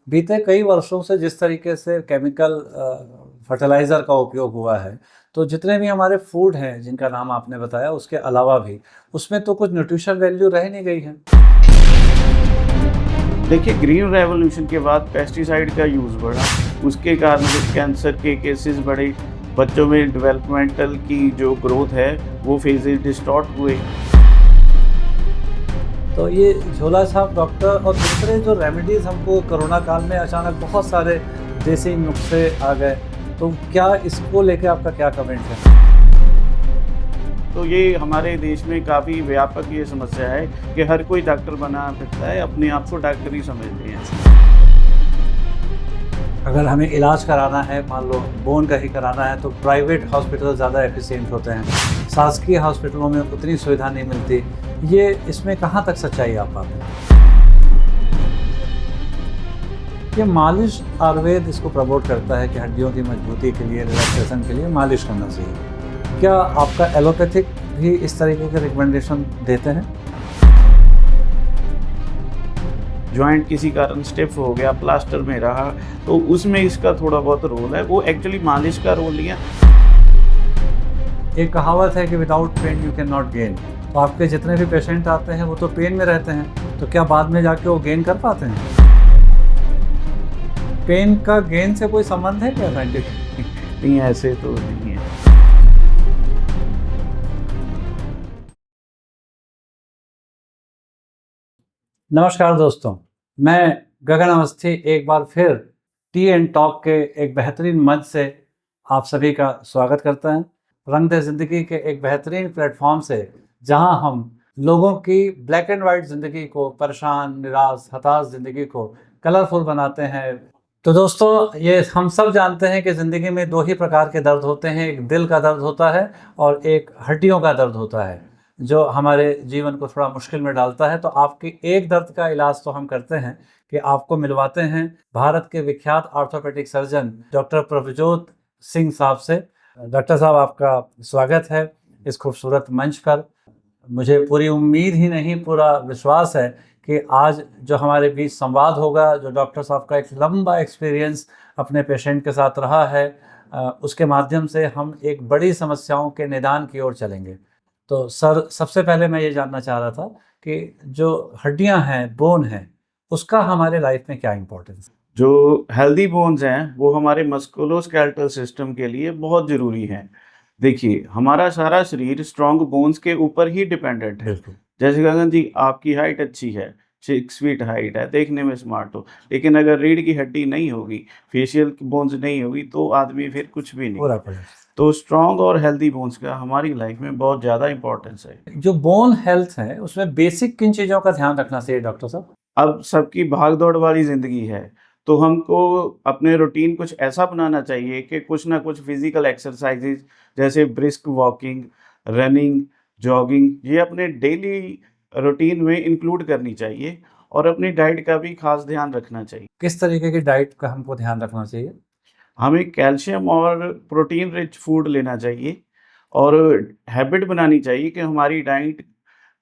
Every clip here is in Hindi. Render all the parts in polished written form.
बीते कई वर्षों से जिस तरीके से केमिकल फर्टिलाइज़र का उपयोग हुआ है, तो जितने भी हमारे फूड हैं जिनका नाम आपने बताया उसके अलावा भी, उसमें तो कुछ न्यूट्रिशन वैल्यू रह नहीं गई है। देखिए, ग्रीन रेवोल्यूशन के बाद पेस्टिसाइड का यूज़ बढ़ा, उसके कारण फिर कैंसर के केसेस बढ़े, बच्चों में डेवलपमेंटल की जो ग्रोथ है वो फेजेस डिस्टॉर्ट हुए। तो ये झोला छाप डॉक्टर और दूसरे जो रेमेडीज़ हमको कोरोना काल में अचानक बहुत सारे देसी नुस्खे आ गए, तो क्या इसको लेके आपका क्या कमेंट है? तो ये हमारे देश में काफ़ी व्यापक ये समस्या है कि हर कोई डॉक्टर बना फिरता है, अपने आप को डॉक्टर ही समझते हैं। अगर हमें इलाज कराना है, मान लो बोन का ही कराना है, तो प्राइवेट हॉस्पिटल ज़्यादा एफिशिएंट होते हैं। शासकीय हॉस्पिटलों में उतनी सुविधा नहीं मिलती। ये इसमें कहाँ तक सच्चाई आप पाते हैं? ये मालिश आयुर्वेद इसको प्रमोट करता है कि हड्डियों की मजबूती के लिए, रिलैक्सेशन के लिए मालिश करना चाहिए। क्या आपका एलोपैथिक भी इस तरीके के रिकमेंडेशन देते हैं? जॉइंट किसी कारण स्टिफ हो गया, प्लास्टर में रहा, तो उसमें इसका थोड़ा बहुत रोल है। वो एक्चुअली मालिश का रोल नहीं है। एक कहावत है कि without pain you can not gain. तो आपके जितने भी पेशेंट आते हैं वो तो पेन में रहते हैं, तो क्या बाद में जाके वो गेन कर पाते हैं? पेन का गेन से कोई संबंध है क्या साइंटिफिक? नहीं, ऐसे तो नहीं है। नमस्कार दोस्तों, मैं गगन अवस्थी एक बार फिर टी एंड टॉक के एक बेहतरीन मंच से आप सभी का स्वागत करते हैं। रंग दे ज़िंदगी के एक बेहतरीन प्लेटफॉर्म से, जहां हम लोगों की ब्लैक एंड वाइट ज़िंदगी को, परेशान, निराश, हताश ज़िंदगी को कलरफुल बनाते हैं। तो दोस्तों, ये हम सब जानते हैं कि ज़िंदगी में दो ही प्रकार के दर्द होते हैं, एक दिल का दर्द होता है और एक हड्डियों का दर्द होता है, जो हमारे जीवन को थोड़ा मुश्किल में डालता है। तो आपकी एक दर्द का इलाज तो हम करते हैं कि आपको मिलवाते हैं भारत के विख्यात orthopaedic surgeon doctor Prabhjot Singh साहब से। डॉक्टर साहब, आपका स्वागत है इस खूबसूरत मंच पर। मुझे पूरी उम्मीद ही नहीं, पूरा विश्वास है कि आज जो हमारे बीच संवाद होगा, जो डॉक्टर साहब का एक लंबा एक्सपीरियंस अपने पेशेंट के साथ रहा है, उसके माध्यम से हम एक बड़ी समस्याओं के निदान की ओर चलेंगे। तो सर, सबसे पहले मैं ये जानना चाह रहा था कि जो हड्डियां हैं, बोन है, उसका हमारे लाइफ में क्या इम्पोर्टेंस है? जो हेल्दी बोन्स हैं वो हमारे मस्कुलोस्केलेटल सिस्टम के लिए बहुत ज़रूरी हैं। देखिए, हमारा सारा शरीर स्ट्रॉन्ग बोन्स के ऊपर ही डिपेंडेंट है। बिल्कुल। जैसे गगन जी, आपकी हाइट अच्छी है, 6 फीट हाइट है, देखने में स्मार्ट हो, लेकिन अगर रीढ़ की हड्डी नहीं होगी, फेशियल बोन्स नहीं होगी, तो आदमी फिर कुछ भी नहीं। पूरा पड़े। तो स्ट्रॉन्ग और हेल्दी बोन्स का हमारी लाइफ में बहुत ज़्यादा इंपॉर्टेंस है। जो बोन हेल्थ है उसमें बेसिक किन चीज़ों का ध्यान रखना चाहिए डॉक्टर साहब? अब सबकी भाग-दौड़ वाली ज़िंदगी है, तो हमको अपने रूटीन कुछ ऐसा बनाना चाहिए कि कुछ ना कुछ फिज़िकल एक्सरसाइज़ेज़ जैसे ब्रिस्क वॉकिंग, रनिंग, जॉगिंग, ये अपने डेली रूटीन में इंक्लूड करनी चाहिए और अपनी डाइट का भी ख़ास ध्यान रखना चाहिए। किस तरीके की डाइट का हमको ध्यान रखना चाहिए? हमें कैल्शियम और प्रोटीन रिच फूड लेना चाहिए और हैबिट बनानी चाहिए कि हमारी डाइट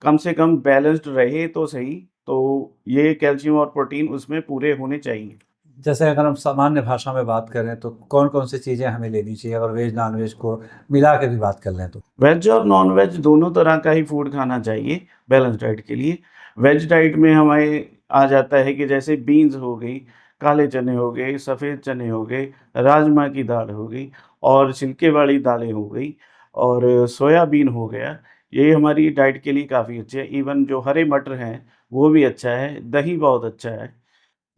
कम से कम बैलेंस्ड रहे तो सही, तो ये कैल्शियम और प्रोटीन उसमें पूरे होने चाहिए। जैसे अगर हम सामान्य भाषा में बात करें तो कौन-कौन सी चीज़ें हमें लेनी चाहिए, अगर वेज नॉन-वेज को मिला के भी बात कर लें तो? वेज और नॉन-वेज दोनों तरह का ही फूड खाना चाहिए बैलेंस डाइट के लिए। वेज डाइट में हमें आ जाता है कि जैसे बीन्स हो गई, काले चने हो गए, सफ़ेद चने हो गए, राजमा की दाल हो गई और छिलके वाली दालें हो गई और सोयाबीन हो गया। ये हमारी डाइट के लिए काफ़ी अच्छे हैं। इवन जो हरे मटर हैं, वो भी अच्छा है, दही बहुत अच्छा है।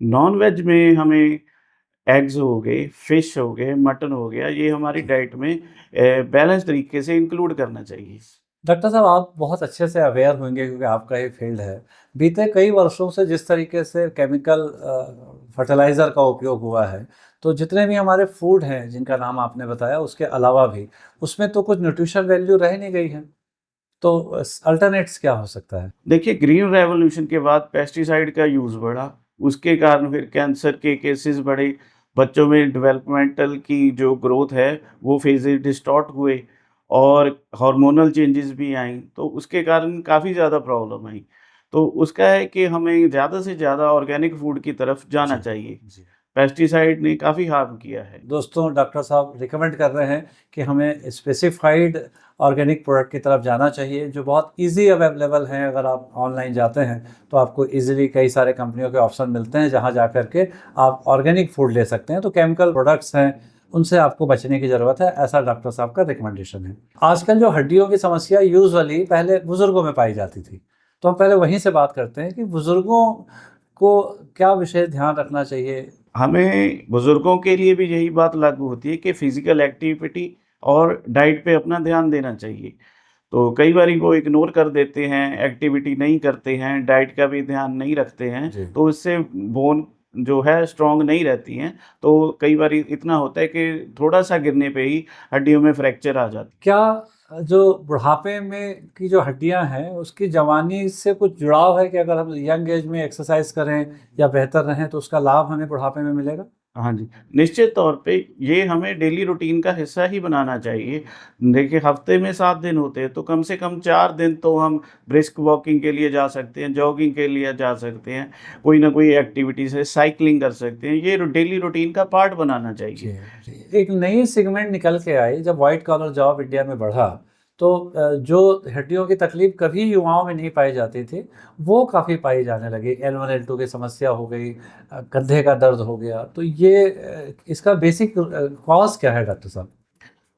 नॉन-वेज में हमें एग्स हो गए, फिश हो गए, मटन हो गया, ये हमारी जी। डाइट में बैलेंस तरीके से इंक्लूड करना चाहिए। डॉक्टर साहब, आप बहुत अच्छे से अवेयर होंगे क्योंकि आपका ये फील्ड है। बीते कई वर्षों से जिस तरीके से केमिकल फर्टिलाइज़र का उपयोग हुआ है, तो जितने भी हमारे फूड हैं जिनका नाम आपने बताया उसके अलावा भी, उसमें तो कुछ न्यूट्रिशन वैल्यू रह नहीं गई है। तो अल्टरनेट्स क्या हो सकता है? देखिए, ग्रीन रेवोल्यूशन के बाद पेस्टिसाइड का यूज़ बढ़ा, उसके कारण फिर कैंसर के केसेस बढ़े, बच्चों में डेवलपमेंटल की जो ग्रोथ है, वो फेजेज़ डिस्टॉर्ट हुए और हार्मोनल चेंजेस भी आईं, तो उसके कारण काफ़ी ज़्यादा प्रॉब्लम आई। तो उसका है कि हमें ज़्यादा से ज़्यादा ऑर्गेनिक फूड की तरफ जाना जी, चाहिए। जी। पेस्टिसाइड ने काफ़ी हार्म किया है। दोस्तों, डॉक्टर साहब रिकमेंड कर रहे हैं कि हमें स्पेसिफाइड ऑर्गेनिक प्रोडक्ट की तरफ जाना चाहिए, जो बहुत ईज़ी अवेलेबल हैं। अगर आप ऑनलाइन जाते हैं, तो आपको ईज़िली कई सारे कंपनियों के ऑप्शन मिलते हैं, जहाँ जा कर के आप ऑर्गेनिक फूड ले सकते हैं। तो केमिकल प्रोडक्ट्स हैं, उनसे आपको बचने की ज़रूरत है, ऐसा डॉक्टर साहब का रिकमेंडेशन है। आजकल जो हड्डियों की समस्या यूजुअली पहले बुज़ुर्गों में पाई जाती थी, तो हम पहले वहीं से बात करते हैं कि बुज़ुर्गों को क्या विशेष ध्यान रखना चाहिए? हमें बुज़ुर्गों के लिए भी यही बात लागू होती है कि फ़िज़िकल एक्टिविटी और डाइट पे अपना ध्यान देना चाहिए। तो कई बारी वो इग्नोर कर देते हैं, एक्टिविटी नहीं करते हैं, डाइट का भी ध्यान नहीं रखते हैं, जी। तो इससे बोन जो है स्ट्रॉन्ग नहीं रहती हैं। तो कई बारी इतना होता है कि थोड़ा-सा गिरने पे ही हड्डियों में फ्रैक्चर आ जाता है। क्या जो बुढ़ापे में की जो हड्डियां हैं, उसकी जवानी से कुछ जुड़ाव है कि अगर हम यंग एज में एक्सरसाइज करें या बेहतर रहें, तो उसका लाभ हमें बुढ़ापे में मिलेगा? हाँ जी, निश्चित तौर पे ये हमें डेली रूटीन का हिस्सा ही बनाना चाहिए। देखिए हफ़्ते में 7 दिन होते हैं, तो कम से कम 4 दिन तो हम ब्रिस्क वॉकिंग के लिए जा सकते हैं, जॉगिंग के लिए जा सकते हैं, कोई ना कोई एक्टिविटी से साइक्लिंग कर सकते हैं। ये डेली रूटीन का पार्ट बनाना जी, चाहिए। जी। एक नई सेगमेंट निकल के आई जब व्हाइट कॉलर जॉब इंडिया में बढ़ा, तो जो हड्डियों की तकलीफ कभी युवाओं में नहीं पाई जाती थी, वो काफ़ी पाई जाने लगी। L1 L2 की समस्या हो गई, कंधे का दर्द हो गया। तो ये इसका बेसिक कॉज़ क्या है डॉक्टर साहब?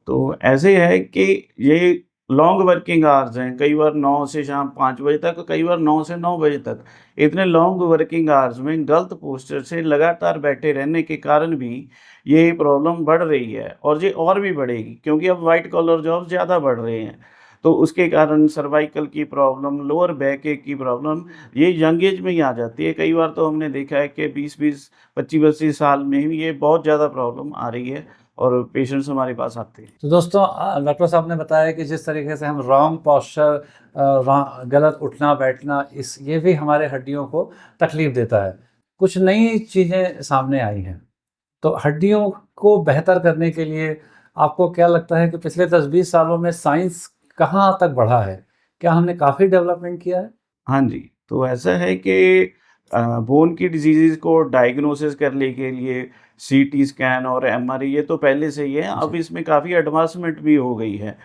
तो ऐसे है कि ये लॉन्ग वर्किंग आवर्स हैं, कई बार 9 से शाम 5 बजे तक, कई बार 9 से 9 बजे तक। इतने लॉन्ग वर्किंग आवर्स में गलत पोस्चर से लगातार बैठे रहने के कारण भी ये प्रॉब्लम बढ़ रही है और ये और भी बढ़ेगी क्योंकि अब व्हाइट कॉलर जॉब ज़्यादा बढ़ रहे हैं। तो उसके कारण सर्वाइकल की प्रॉब्लम, लोअर बैक एक की प्रॉब्लम ये यंग एज में ही आ जाती है। कई बार तो हमने देखा है कि 20-20, 25-25 साल में ही ये बहुत ज़्यादा प्रॉब्लम आ रही है और पेशेंट्स हमारे पास आते हैं। तो दोस्तों, डॉक्टर साहब ने बताया कि जिस तरीके से हम रॉन्ग पोस्चर, गलत उठना बैठना, इस ये भी हमारे हड्डियों को तकलीफ देता है। कुछ नई चीज़ें सामने आई हैं, तो हड्डियों को बेहतर करने के लिए आपको क्या लगता है कि पिछले 10-20 सालों में साइंस कहाँ तक बढ़ा है? क्या हमने काफ़ी डेवलपमेंट किया है? हाँ जी, तो ऐसा है कि बोन की डिज़ीज़ेज़ को डायग्नोसिस करने के लिए सीटी स्कैन और एमआरआई ये तो पहले से ही है, अब जी। इसमें काफ़ी एडवांसमेंट भी हो गई है।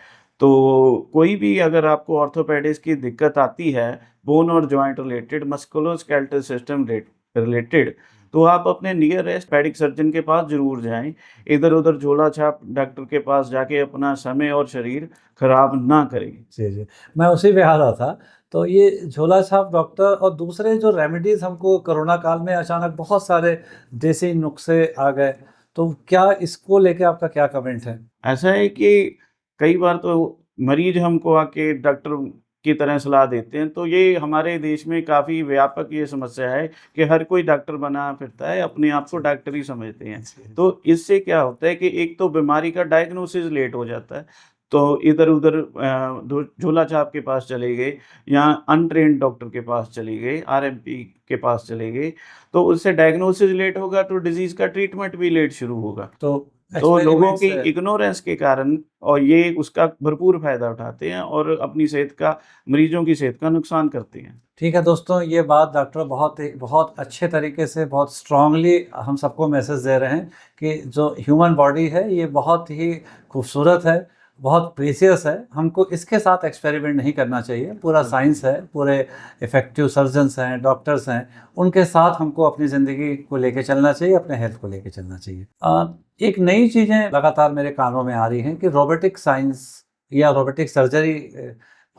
तो कोई भी अगर आपको ऑर्थोपेडिक्स की दिक्कत आती है, बोन और joint related, musculoskeletal system related, तो आप अपने नियरेस्ट पेडिक सर्जन के पास ज़रूर जाएँ। इधर-उधर झोला-छाप डॉक्टर के पास जाके अपना समय और शरीर खराब ना करें। जी, जी। मैं उसी पे आ रहा था। तो ये झोला छाप डॉक्टर और दूसरे जो रेमेडीज़ हमको कोरोना काल में अचानक बहुत सारे देसी नुस्खे आ गए, तो क्या इसको लेके आपका क्या कमेंट है? ऐसा है कि कई बार तो मरीज हमको आके डॉक्टर की तरह सलाह देते हैं, तो ये हमारे देश में काफ़ी व्यापक ये समस्या है कि हर कोई डॉक्टर बना फिरता है, अपने आप को डॉक्टर ही समझते हैं। जी। तो इससे क्या होता है कि एक तो बीमारी का डायग्नोसिस लेट हो जाता है, तो इधर-उधर धो झोला-छाप के पास चले गए या अनट्रेन्ड डॉक्टर के पास चले गए, आरएमपी के पास चले गए, तो उससे डायग्नोसिस लेट होगा तो डिज़ीज़ का ट्रीटमेंट भी लेट शुरू होगा। तो तो लोगों की एक्सपेरिमेंट्स इग्नोरेंस के कारण और ये उसका भरपूर फ़ायदा उठाते हैं और अपनी सेहत का मरीजों की सेहत का नुकसान करते हैं। ठीक है दोस्तों, ये बात डॉक्टर बहुत अच्छे तरीके से, बहुत स्ट्रांगली हम सबको मैसेज दे रहे हैं कि जो ह्यूमन बॉडी है, ये बहुत ही खूबसूरत है, बहुत प्रीशियस है। हमको इसके साथ एक्सपेरिमेंट नहीं करना चाहिए। पूरा साइंस है, पूरे इफ़ेक्टिव सर्जन्स हैं, डॉक्टर्स हैं, उनके साथ हमको अपनी ज़िंदगी को लेके चलना चाहिए, अपने हेल्थ को लेके चलना चाहिए। एक नई चीज़ें लगातार मेरे कानों में आ रही हैं कि रोबोटिक साइंस या रोबोटिक सर्जरी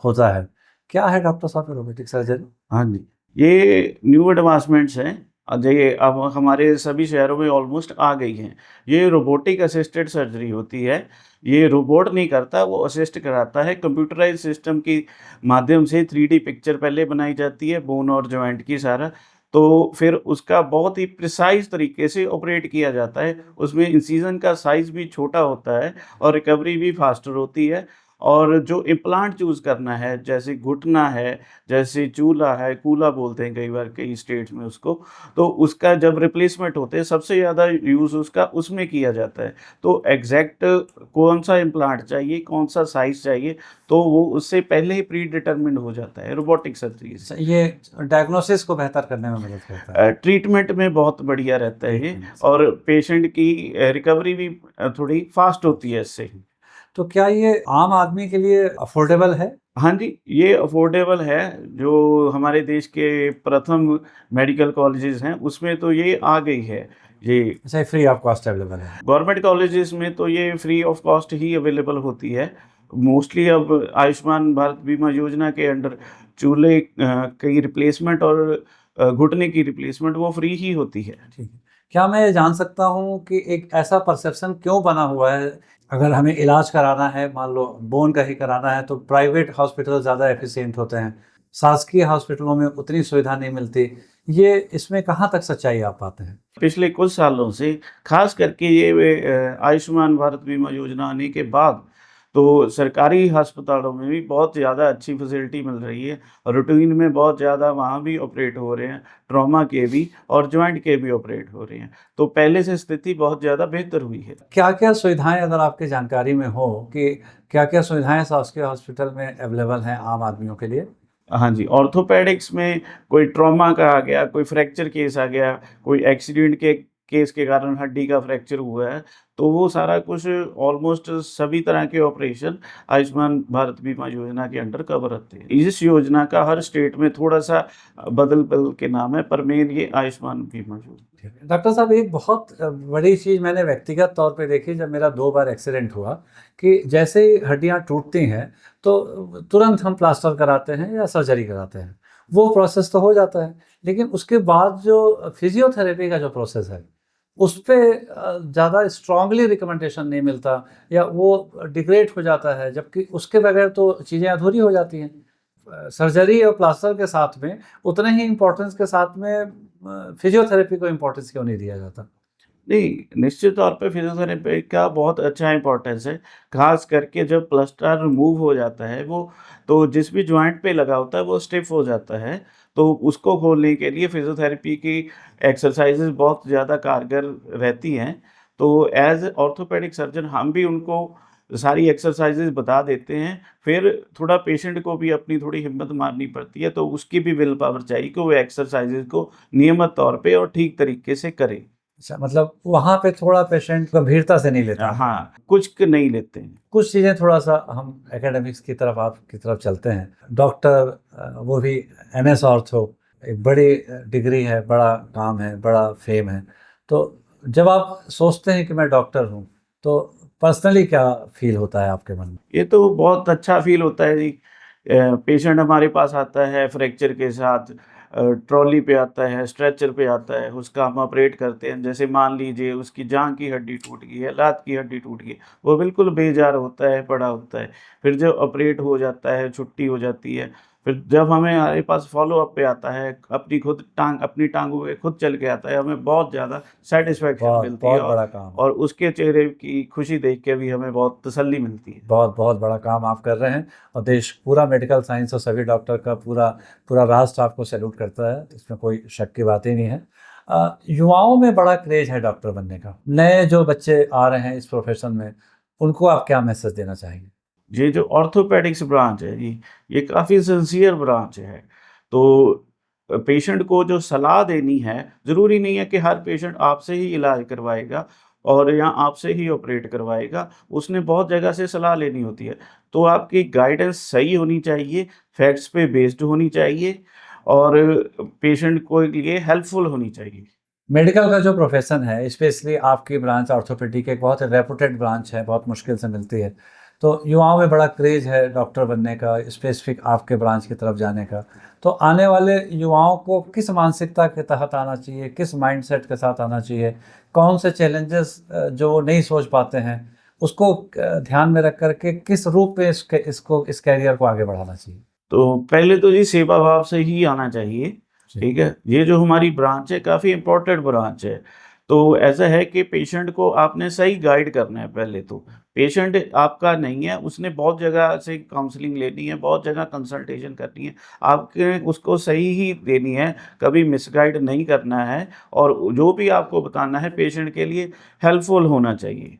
होता है। क्या है डॉक्टर साहब ये रोबोटिक सर्जरी? हाँ जी, ये न्यू एडवांसमेंट्स हैं। ये अब हमारे सभी शहरों में ऑलमोस्ट आ गई हैं। ये रोबोटिक असिस्टेड सर्जरी होती है। ये रोबोट नहीं करता, वो असिस्ट कराता है। कंप्यूटराइज़्ड सिस्टम के माध्यम से 3D पिक्चर पहले बनाई जाती है, बोन और जॉइंट की सारा। तो फिर उसका बहुत ही प्रिसाइज़ तरीके से ऑपरेट किया जाता है। उसमें इंसिजन का साइज़ भी छोटा होता है और रिकवरी भी फास्टर होती है और जो इम्प्लांट चूज़ करना है, जैसे घुटना है, जैसे चूला है, कूला बोलते हैं कई बार कई स्टेट्स में उसको, तो उसका जब रिप्लेसमेंट होते हैं सबसे ज़्यादा यूज़ उसका उसमें किया जाता है। तो एग्ज़ैक्ट कौन-सा इम्प्लांट चाहिए, कौन-सा साइज़ चाहिए, तो वो उससे पहले ही प्री डिटरमिन्ड हो जाता है रोबोटिक सर्जरी से। ये डायग्नोसिस को बेहतर करने में मदद करता है। ट्रीटमेंट में बहुत बढ़िया रहता है ये, ट्रीटमेंट से। और पेशेंट की रिकवरी भी थोड़ी फ़ास्ट होती है इससे। तो क्या ये आम आदमी के लिए अफोर्डेबल है? हाँ जी, ये अफ़ोर्डेबल है, जो हमारे देश के प्रथम मेडिकल कॉलेजेस हैं, उसमें तो ये आ गई है। ये अच्छा, ये फ्री ऑफ कॉस्ट अवेलेबल है। गवर्नमेंट कॉलेजेस में तो ये free of cost he available होती है। मोस्टली अब आयुष्मान भारत बीमा योजना के अंडर चूल्हे की रिप्लेसमेंट और घुटने की रिप्लेसमेंट वो फ्री ही होती है। ठीक है। क्या मैं ये जान सकता हूँ कि एक ऐसा परसेप्शन क्यों बना हुआ है, अगर हमें इलाज कराना है, मान लो बोन का ही कराना है, तो प्राइवेट हॉस्पिटल ज़्यादा एफिशिएंट होते हैं, शासकीय हॉस्पिटलों में उतनी सुविधा नहीं मिलती। ये इसमें कहाँ तक सच्चाई आप पाते हैं? पिछले कुछ सालों से खास करके ये आयुष्मान भारत बीमा योजना आने के बाद तो सरकारी अस्पतालों में भी बहुत ज़्यादा अच्छी फैसिलिटी मिल रही है, और रूटीन में बहुत ज़्यादा वहाँ भी ऑपरेट हो रहे हैं, ट्रॉमा के भी और जॉइंट के भी ऑपरेट हो रहे हैं। तो पहले से स्थिति बहुत ज़्यादा बेहतर हुई है। क्या-क्या सुविधाएँ, अगर आपकी जानकारी में हो, कि क्या-क्या सुविधाएँ शासकीय हॉस्पिटल में अवेलेबल हैं आम आदमियों के लिए? हाँ जी, ऑर्थोपेडिक्स में कोई ट्रॉमा का आ गया, कोई फ्रैक्चर केस आ गया, कोई एक्सीडेंट के केस के कारण हड्डी का फ्रैक्चर हुआ है, तो वो सारा कुछ ऑलमोस्ट सभी तरह के ऑपरेशन आयुष्मान भारत बीमा योजना के अंडर कवर रहते हैं। इस योजना का हर स्टेट में थोड़ा-सा बदल-बदल के नाम है, पर मेन ये आयुष्मान बीमा योजना। ठीक है। डॉक्टर साहब, एक बहुत बड़ी चीज़ मैंने व्यक्तिगत तौर पे देखी जब मेरा 2 बार एक्सीडेंट हुआ, कि जैसे ही हड्डियाँ टूटती हैं तो तुरंत हम प्लास्टर कराते हैं या सर्जरी कराते हैं। वो प्रोसेस तो हो जाता है, लेकिन उसके बाद जो फिज़ियोथेरेपी का जो प्रोसेस है, उस पे ज़्यादा स्ट्रॉन्गली रिकमेंडेशन नहीं मिलता, या वो डिग्रेड हो जाता है, जबकि उसके बगैर तो चीज़ें अधूरी हो जाती हैं। सर्जरी और प्लास्टर के साथ में उतने ही इम्पोर्टेंस के साथ में फिजियोथेरेपी को इम्पोर्टेंस क्यों नहीं दिया जाता? नहीं, निश्चित तौर पे फिज़ियोथेरेपी का बहुत अच्छा इम्पोर्टेंस है। ख़ास करके जब प्लास्टर रिमूव हो जाता है वो, तो जिस भी जॉइंट पे लगा होता है वो स्टिफ़ हो जाता है। तो उसको खोलने के लिए फिज़ियोथेरेपी की एक्सरसाइज़ेज़ बहुत ज़्यादा कारगर रहती हैं। तो एज़ ऑर्थोपेडिक सर्जन हम भी उनको सारी एक्सरसाइज़ेज़ बता देते हैं। फिर थोड़ा पेशेंट को भी अपनी थोड़ी हिम्मत मारनी पड़ती है, तो उसकी भी विल पावर चाहिए कि वो एक्सरसाइज़ेज़ को नियमित तौर पे और ठीक तरीके से करे। अच्छा, मतलब वहाँ पे थोड़ा पेशेंट गंभीरता से नहीं लेता है। हाँ, कुछ क नहीं लेते हैं। कुछ चीज़ें थोड़ा-सा हम एकेडमिक्स की तरफ, आपकी तरफ चलते हैं। डॉक्टर, वो भी एमएस ऑर्थो, एक बड़ी डिग्री है, बड़ा काम है, बड़ा फेम है। तो जब आप सोचते हैं कि मैं डॉक्टर हूँ, तो पर्सनली क्या फ़ील होता है आपके मन में? ये तो बहुत अच्छा फ़ील होता है जी। पेशेंट हमारे पास आता है फ्रैक्चर के साथ, ट्रॉली पे आता है, स्ट्रेचर पे आता है, उसका हम ऑपरेट करते हैं। जैसे मान लीजिए उसकी जाँघ की हड्डी टूट गई है, लात की हड्डी टूट गई है, वो बिल्कुल बेजार होता है, पड़ा होता है। फिर जब ऑपरेट हो जाता है, छुट्टी हो जाती है, फिर जब हमारे पास फ़ॉलो-अप पे आता है, अपनी टाँगों पे खुद चल के आता है, हमें बहुत ज़्यादा सैटिस्फैक्शन बहुत, मिलती है, बहुत बड़ा काम है। और उसके चेहरे की खुशी देख के भी हमें बहुत तसल्ली मिलती है। बहुत बहुत बड़ा काम आप कर रहे हैं, और देश पूरा मेडिकल साइंस और सभी डॉक्टर का पूरा पूरा राष्ट्र आपको सैल्यूट करता है, इसमें कोई शक की बात ही नहीं है। युवाओं में बड़ा क्रेज है डॉक्टर बनने का। नए जो बच्चे आ रहे हैं इस प्रोफेशन में, उनको आप क्या मैसेज देना चाहेंगे? ये जो ऑर्थोपेडिक्स ब्रांच है जी, ये काफ़ी सिंसियर ब्रांच है। तो पेशेंट को जो सलाह देनी है, ज़रूरी नहीं है कि हर पेशेंट आपसे ही इलाज करवाएगा और या आपसे ही ऑपरेट करवाएगा। उसने बहुत जगह से सलाह लेनी होती है। तो आपकी गाइडेंस सही होनी चाहिए, फैक्ट्स पे बेस्ड होनी चाहिए, और पेशेंट को लिए हेल्पफुल होनी चाहिए। मेडिकल का जो प्रोफेशन है, स्पेशली आपकी ब्रांच ऑर्थोपेडिक एक बहुत रेपुटेड ब्रांच है, बहुत मुश्किल से मिलती है। तो युवाओं में बड़ा क्रेज़ है डॉक्टर बनने का, स्पेसिफिक आपके ब्रांच की तरफ जाने का। तो आने वाले युवाओं को किस मानसिकता के तहत आना चाहिए, किस माइंडसेट के साथ आना चाहिए? कौन से चैलेंजेस जो वो नहीं सोच पाते हैं, उसको ध्यान में रख कर के किस रूप में इस कैरियर को आगे बढ़ाना चाहिए? तो पहले तो जी सेवा भाव से ही आना चाहिए, जी। ठीक है? ये जो हमारी ब्रांच है काफ़ी इम्पोर्टेंट ब्रांच है। तो ऐसा है कि पेशेंट को आपने सही गाइड करना है पहले तो। पेशेंट आपका नहीं है, उसने बहुत जगह से काउंसलिंग लेनी है, बहुत जगह कंसल्टेशन करनी है। आपके उसको सही ही देनी है, कभी मिसगाइड नहीं करना है और जो भी आपको बताना है पेशेंट के लिए हेल्पफुल होना चाहिए।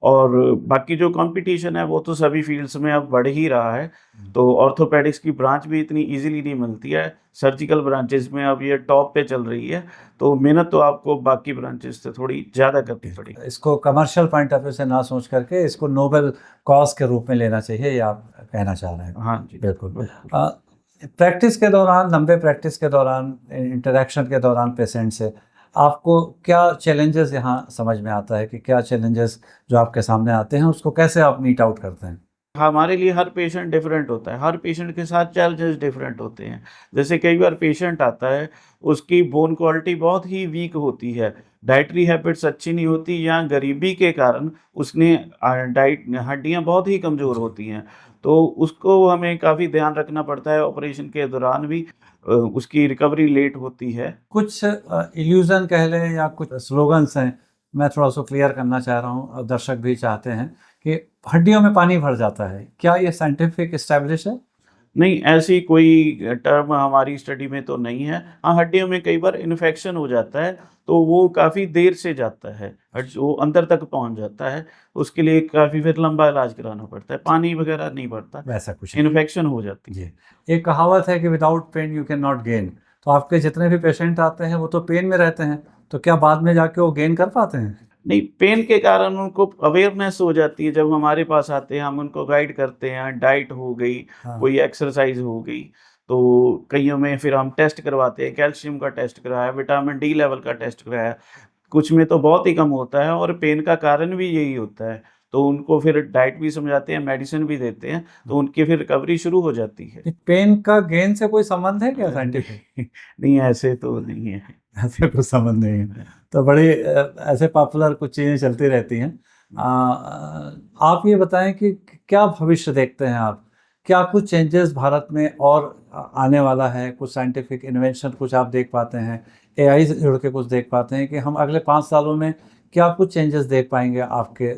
और बाकी जो कॉम्पिटिशन है वो तो सभी फ़ील्ड्स में अब बढ़ ही रहा है। तो ऑर्थोपेडिक्स की ब्रांच भी इतनी ईज़िली नहीं मिलती है। सर्जिकल ब्रांचेज़ में अब ये टॉप पे चल रही है, तो मेहनत तो आपको बाकी ब्रांचेज़ से थोड़ी ज़्यादा करनी पड़ेगी। इसको कमर्शियल पॉइंट ऑफ व्यू से ना सोच करके इसको नोबेल कॉज के रूप में लेना चाहिए, ये आप कहना चाह रहे हैं। हाँ जी, बिल्कुल। बिल्कुल। प्रैक्टिस के दौरान, लंबे प्रैक्टिस के दौरान, इंटरेक्शन के दौरान पेशेंट से आपको क्या चैलेंजेस यहाँ समझ में आता है कि क्या चैलेंजेस जो आपके सामने आते हैं उसको कैसे आप मीट आउट करते हैं? हमारे लिए हर पेशेंट डिफरेंट होता है, हर पेशेंट के साथ चैलेंजेस डिफरेंट होते हैं। जैसे कई बार पेशेंट आता है, उसकी बोन क्वालिटी बहुत ही वीक होती है, डाइटरी हैबिट्स अच्छी नहीं होती या गरीबी के कारण उसने डाइट हड्डियाँ बहुत ही कमज़ोर होती हैं। तो उसको हमें काफ़ी ध्यान रखना पड़ता है, ऑपरेशन के दौरान भी उसकी रिकवरी लेट होती है। कुछ इल्यूज़न कह लें या कुछ स्लोगन्स हैं, मैं थोड़ा उसको क्लियर करना चाह रहा हूँ और दर्शक भी चाहते हैं कि हड्डियों में पानी भर जाता है। क्या ये साइंटिफिक एस्टैब्लिश है? नहीं, ऐसी कोई टर्म हमारी स्टडी में तो नहीं है। हाँ, हड्डियों में कई बार इन्फेक्शन हो जाता है, तो वो काफ़ी देर से जाता है, वो अंदर तक पहुँच जाता है। उसके लिए काफ़ी फिर लंबा इलाज कराना पड़ता है। पानी वगैरह नहीं पड़ता, वैसा कुछ नहीं। इन्फेक्शन हो जाती है। जी। एक कहावत है कि without pain you can not gain. तो आपके जितने भी पेशेंट आते हैं वो तो पेन में रहते हैं, तो क्या बाद में जाके वो गेन कर पाते हैं? नहीं, पेन के कारण उनको अवेयरनेस हो जाती है, जब हमारे पास आते हैं, हम उनको गाइड करते हैं, डाइट हो गई, हाँ। कोई एक्सरसाइज़ हो गई, तो कइयों में फिर हम टेस्ट करवाते हैं, कैल्शियम का टेस्ट कराया, विटामिन डी लेवल का टेस्ट कराया। कुछ में तो बहुत ही कम होता है और पेन का कारण भी यही होता है। तो उनको फिर डाइट भी समझाते हैं, मेडिसिन भी देते हैं, तो उनकी फिर रिकवरी शुरू हो जाती है। ये पेन का गेन से कोई संबंध है क्या साइंटिफिक? नहीं, ऐसे तो नहीं है। ऐसा कुछ संबंध नहीं है। तो बड़ी ऐसे पॉपुलर कुछ चीज़ें चलती रहती हैं। आप ये बताएं कि क्या भविष्य देखते हैं आप? क्या कुछ चेंजेस भारत में और आने वाला है? कुछ साइंटिफिक इन्वेंशन कुछ आप देख पाते हैं? एआई से जुड़ के कुछ देख पाते हैं कि हम अगले 5 सालों में क्या कुछ चेंजेस देख पाएंगे आपके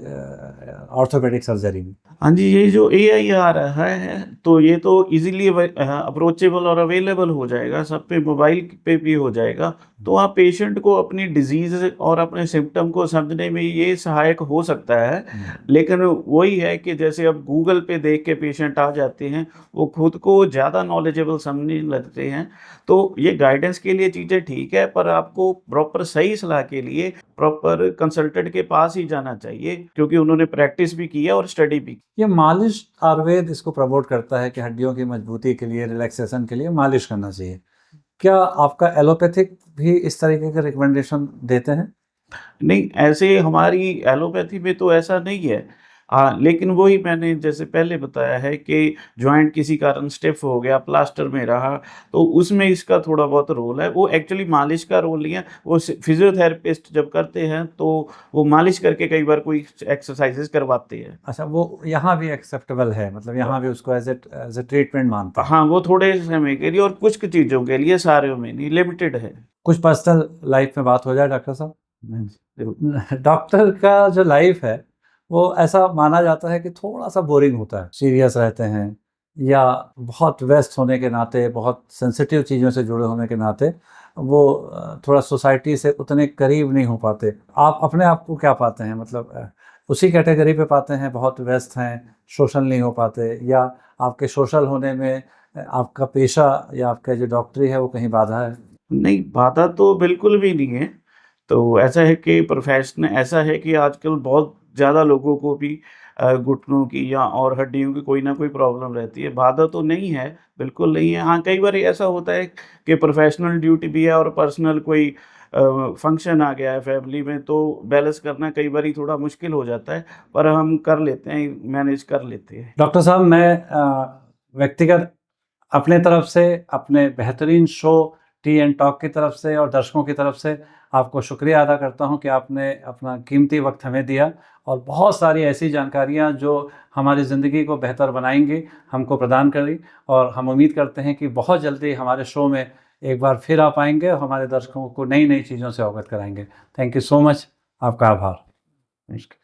ऑर्थोपेडिक सर्जरी में? हाँ जी, ये जो एआई आ रहा है, तो ये तो ईज़िली अप्रोचेबल और अवेलेबल हो जाएगा, सब पे मोबाइल पे भी हो जाएगा। तो आप पेशेंट को अपनी डिज़ीज़ और अपने सिम्पटम को समझने में ये सहायक हो सकता है। लेकिन वही है कि जैसे अब गूगल पे देख के पेशेंट आ जाते हैं, वो खुद को ज़्यादा नॉलेजेबल समझने लगते हैं। तो ये गाइडेंस के लिए चीज़ें ठीक है, पर आपको प्रॉपर सही सलाह के लिए प्रॉपर कंसल्टेंट के पास ही जाना चाहिए, क्योंकि उन्होंने प्रैक्टिस भी की है और स्टडी भी। ये मालिश, आयुर्वेद इसको प्रमोट करता है कि हड्डियों की मजबूती के लिए, रिलैक्सेशन के लिए मालिश करना चाहिए। क्या आपका एलोपैथिक भी इस तरीके के रिकमेंडेशन देते हैं? नहीं, ऐसे हमारी एलोपैथी में तो ऐसा नहीं है। लेकिन वही मैंने जैसे पहले बताया है कि जॉइंट किसी कारण स्टिफ़ हो गया, प्लास्टर में रहा, तो उसमें इसका थोड़ा बहुत रोल है। वो एक्चुअली मालिश का रोल नहीं है, वो फिज़ियोथेरेपिस्ट जब करते हैं, तो वो मालिश करके कई बार कोई एक्सरसाइज़ेज़ करवाते हैं। अच्छा, वो यहाँ भी एक्सेप्टेबल है, मतलब यहाँ भी उसको एज़ ए ट्रीटमेंट मानते हैं। हाँ, वो थोड़े समय के लिए और कुछ चीज़ों के लिए, सारों में नहीं, लिमिटेड है। कुछ पर्सनल लाइफ में बात हो जाए डॉक्टर साहब? हाँ जी, ज़रूर। डॉक्टर का जो लाइफ है, वो ऐसा माना जाता है कि थोड़ा-सा बोरिंग होता है। सीरियस रहते हैं या बहुत व्यस्त होने के नाते, बहुत सेंसिटिव चीज़ों से जुड़े होने के नाते, वो थोड़ा सोसाइटी से उतने करीब नहीं हो पाते। आप अपने आप को क्या पाते हैं? मतलब उसी कैटेगरी पे पाते हैं, बहुत व्यस्त हैं, सोशल नहीं हो पाते, या आपके सोशल होने में आपका पेशा या आपका जो डॉक्टरी है वो कहीं बाधा है? नहीं, बाधा तो बिल्कुल भी नहीं है। तो ऐसा है कि ऐसा है कि आजकल बहुत ज़्यादा लोगों को भी घुटनों की या और हड्डियों की कोई ना कोई प्रॉब्लम रहती है। बाधा तो नहीं है, बिल्कुल नहीं है। हाँ, कई बार ऐसा होता है कि प्रोफ़ेशनल ड्यूटी भी है और पर्सनल कोई फंक्शन आ गया है फैमिली में, तो बैलेंस करना कई बारी थोड़ा मुश्किल हो जाता है, पर हम कर लेते हैं, मैनेज कर लेते हैं। डॉक्टर साहब, मैं व्यक्तिगत अपने तरफ से, अपने बेहतरीन शो टी एंड टॉक की तरफ से और दर्शकों की तरफ से आपको शुक्रिया अदा करता हूं कि आपने अपना कीमती वक्त हमें दिया और बहुत सारी ऐसी जानकारियां जो हमारी ज़िंदगी को बेहतर बनाएंगी हमको प्रदान करी। और हम उम्मीद करते हैं कि बहुत जल्दी हमारे शो में एक बार फिर आप आएंगे और हमारे दर्शकों को नई नई चीज़ों से अवगत कराएंगे। थैंक यू सो मच, आपका आभार। नमस्कार।